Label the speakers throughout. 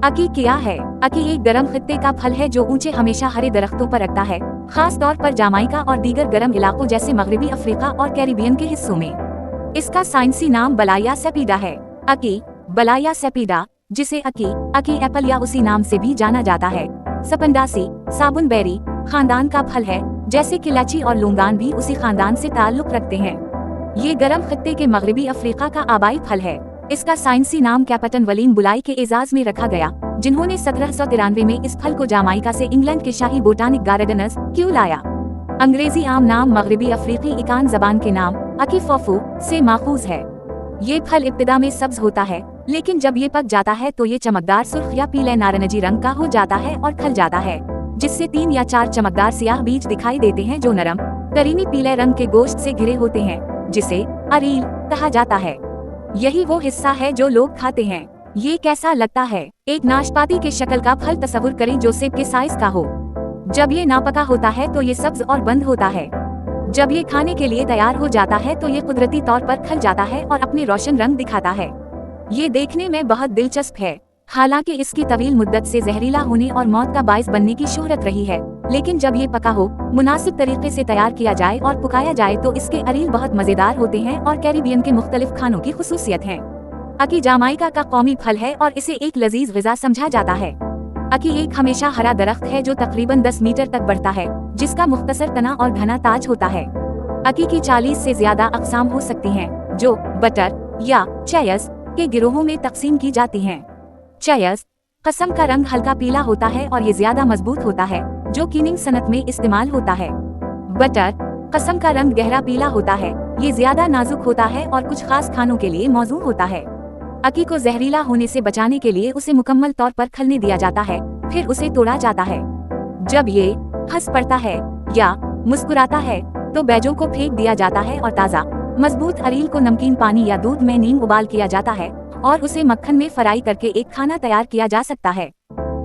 Speaker 1: अकी क्या है? अकी एक गर्म खित्ते का फल है जो ऊंचे हमेशा हरे दरख्तों पर रखता है, खास तौर पर जामाइका और दीगर गर्म इलाकों जैसे मगरबी अफ्रीका और कैरिबियन के हिस्सों में। इसका साइंसी नाम बलाया सेपीडा है। अकी, बलाया सेपीडा, जिसे अकी एप्पल या उसी नाम से भी जाना जाता है, सपंडासी साबुन बेरी खानदान का फल है, जैसे कि इलायची और लौंगान भी उसी खानदान से ताल्लुक रखते हैं। ये गर्म खित्ते के मगरबी अफ्रीका का आबाई फल है। इसका साइंसी नाम कैप्टन वलीम बुलाई के एजाज में रखा गया, जिन्होंने 1793 में इस फल को जामाइका से इंग्लैंड के शाही बोटानिक गार्डनर्स क्यों लाया। अंग्रेजी आम नाम मगरबी अफ्रीकी इकान जबान के नाम अकी फोफू से माखूज है। ये फल इब्तिदा में सब्ज होता है, लेकिन जब ये पक जाता है तो ये चमकदार सुर्ख या पीले नारंगी रंग का हो जाता है और खल जाता है, जिससे 3 या 4 चमकदार सियाह बीज दिखाई देते हैं जो नरम करीमी पीले रंग के गोश्त से घिरे होते हैं, जिसे अरील कहा जाता है। यही वो हिस्सा है जो लोग खाते हैं। ये कैसा लगता है? एक नाशपाती के शक्ल का फल तस्वुर करें जो सेब के साइज का हो। जब ये नापका होता है तो ये सब्ज और बंद होता है। जब ये खाने के लिए तैयार हो जाता है तो ये कुदरती तौर पर खल जाता है और अपने रोशन रंग दिखाता है। ये देखने में बहुत दिलचस्प है। हालांकि इसकी तवील मुद्दत से जहरीला होने और मौत का बाइस बनने की शोहरत रही है, लेकिन जब ये पका हो, मुनासिब तरीके से तैयार किया जाए और पकाया जाए तो इसके अरील बहुत मजेदार होते हैं और कैरिबियन के मुख्तलिफ खानों की खुसूसियत है। अकी जामाइका का कौमी फल है और इसे एक लजीज ग़िज़ा समझा जाता है। अकी एक हमेशा हरा दरख्त है जो तकरीबन 10 मीटर तक बढ़ता है, जिसका मुख्तसर तना और घना ताज होता है। अकी की 40 से ज्यादा अक़साम हो सकती हैं, जो बटर या चयस के गिरोहों में तकसीम की जाती हैं। चयस कसम का रंग हल्का पीला होता है और ये ज्यादा मजबूत होता है, जो कीनिंग सनत में इस्तेमाल होता है। बटर कसम का रंग गहरा पीला होता है, ये ज्यादा नाजुक होता है और कुछ खास खानों के लिए मौजू होता है। अकी को जहरीला होने से बचाने के लिए उसे मुकम्मल तौर पर खलने दिया जाता है, फिर उसे तोड़ा जाता है। जब ये हंस पड़ता है या मुस्कुराता है तो बैजों को फेंक दिया जाता है और ताज़ा मजबूत अरील को नमकीन पानी या दूध में नीम उबाल किया जाता है और उसे मक्खन में फ्राई करके एक खाना तैयार किया जा सकता है।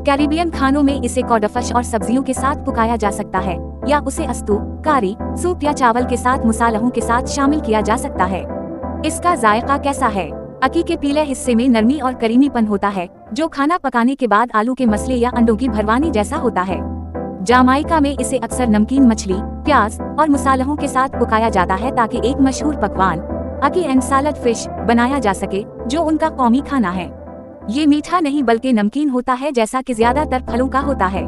Speaker 1: कैरिबियन खानों में इसे कॉडफश और सब्जियों के साथ पकाया जा सकता है, या उसे अस्तू, कारी, सूप या चावल के साथ मुसालहों के साथ शामिल किया जा सकता है। इसका जायका कैसा है? अकी के पीले हिस्से में नरमी और करीमीपन होता है, जो खाना पकाने के बाद आलू के मसले या अंडों की भरवानी जैसा होता है। जामाइका में इसे अक्सर नमकीन मछली, प्याज और मुसालहों के साथ पकाया जाता है ताकि एक मशहूर पकवान अकी एंड सालड फिश बनाया जा सके, जो उनका कौमी खाना है। ये मीठा नहीं बल्कि नमकीन होता है, जैसा कि ज्यादातर फलों का होता है।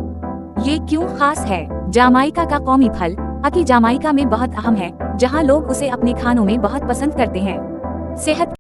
Speaker 1: ये क्यों खास है? जामाइका का कौमी फल अकी जामाइका में बहुत अहम है, जहाँ लोग उसे अपने खानों में बहुत पसंद करते हैं। सेहत